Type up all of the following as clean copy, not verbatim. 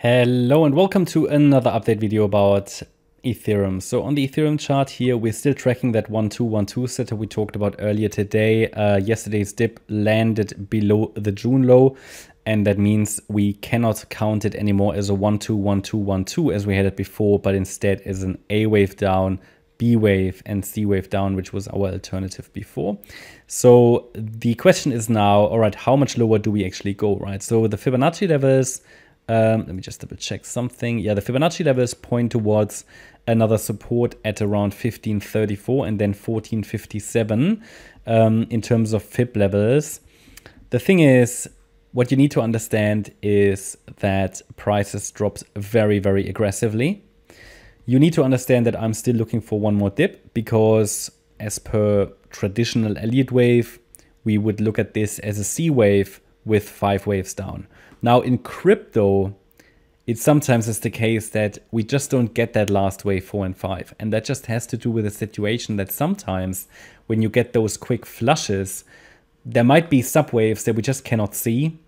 Hello and welcome to another update video about Ethereum. So on the Ethereum chart here, we're still tracking that 1212 setup we talked about earlier today. Yesterday's dip landed below the June low, and that means we cannot count it anymore as a 121212 as we had it before, but instead as an A wave down, B wave and C wave down, which was our alternative before. So the question is now, all right, how much lower do we actually go, right? So the Fibonacci levels, let me just double check something. Yeah, the Fibonacci levels point towards another support at around 1534 and then 1457 in terms of Fib levels. The thing is, what you need to understand is that prices dropped very, very aggressively. You need to understand that I'm still looking for one more dip because as per traditional Elliott wave, we would look at this as a C wave with 5 waves down. Now in crypto, it sometimes is the case that we just don't get that last wave 4 and 5. And that just has to do with the situation that sometimes when you get those quick flushes, there might be subwaves that we just cannot see.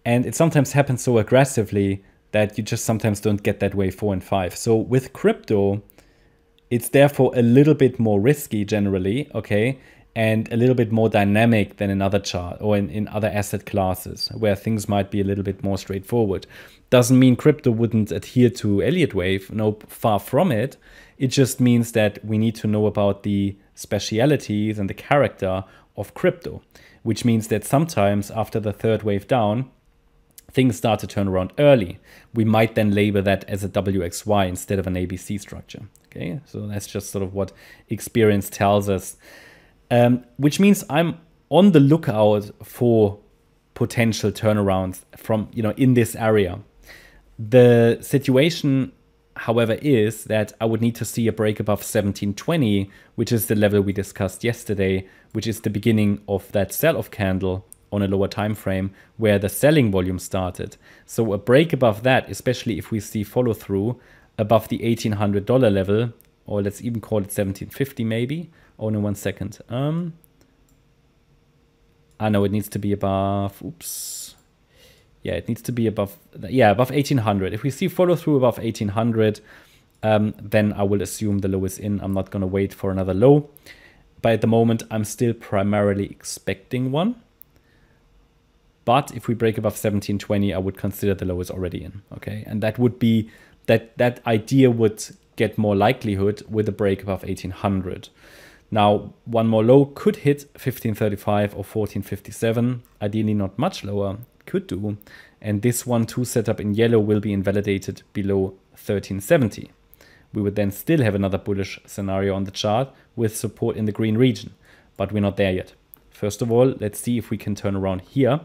And it sometimes happens so aggressively that you just sometimes don't get that wave 4 and 5. So with crypto, it's therefore a little bit more risky generally, okay? And a little bit more dynamic than in other chart or in other asset classes where things might be a little bit more straightforward. Doesn't mean crypto wouldn't adhere to Elliott wave, no, far from it. It just means that we need to know about the specialities and the character of crypto, which means that sometimes after the third wave down, things start to turn around early. We might then label that as a WXY instead of an ABC structure. Okay, so that's just sort of what experience tells us. Which means I'm on the lookout for potential turnarounds from, in this area. The situation, however, is that I would need to see a break above 1720, which is the level we discussed yesterday, which is the beginning of that sell-off candle on a lower time frame where the selling volume started. So a break above that, especially if we see follow through above the $1,800 level, or let's even call it 1750 maybe. Oh no, 1 second. I know it needs to be above, oops. Yeah, it needs to be above, above 1800. If we see follow through above 1800, then I will assume the low is in. I'm not gonna wait for another low. But at the moment, I'm still primarily expecting one. But if we break above 1720, I would consider the low is already in, okay? And that would be, that idea would get more likelihood with a break above 1800. Now, one more low could hit 1535 or 1457, ideally not much lower, could do. And this 1-2 setup in yellow will be invalidated below 1370. We would then still have another bullish scenario on the chart with support in the green region, but we're not there yet. First of all, let's see if we can turn around here.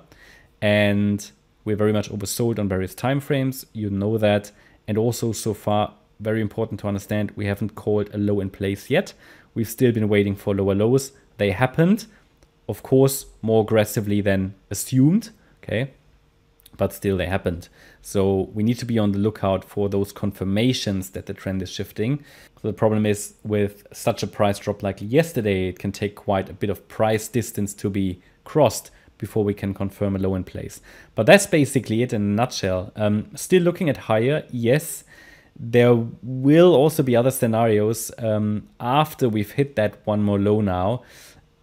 And we're very much oversold on various time frames, you know that. And also so far, very important to understand, we haven't called a low in place yet. We've still been waiting for lower lows. They happened, of course, more aggressively than assumed, okay? But still they happened. So we need to be on the lookout for those confirmations that the trend is shifting. So the problem is with such a price drop like yesterday, it can take quite a bit of price distance to be crossed before we can confirm a low in place. But that's basically it in a nutshell. Still looking at higher, yes. There will also be other scenarios after we've hit that one more low now.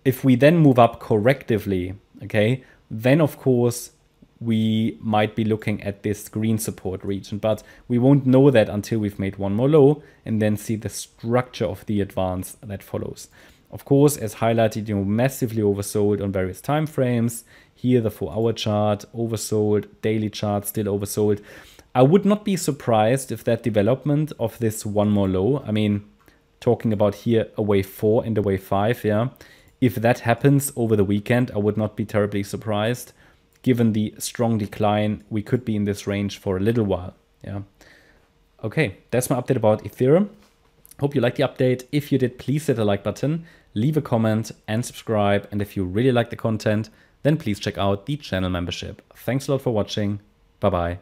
If we then move up correctively, okay, then of course we might be looking at this green support region, but we won't know that until we've made one more low and then see the structure of the advance that follows. Of course, as highlighted, massively oversold on various time frames. Here, the 4-hour chart, oversold, daily chart, still oversold. I would not be surprised if that development of this one more low, I mean, talking about here a wave 4 and a wave 5, yeah. If that happens over the weekend, I would not be terribly surprised. Given the strong decline, we could be in this range for a little while, yeah. Okay, that's my update about Ethereum. Hope you liked the update. If you did, please hit the like button, leave a comment and subscribe. And if you really like the content, then please check out the channel membership. Thanks a lot for watching. Bye-bye.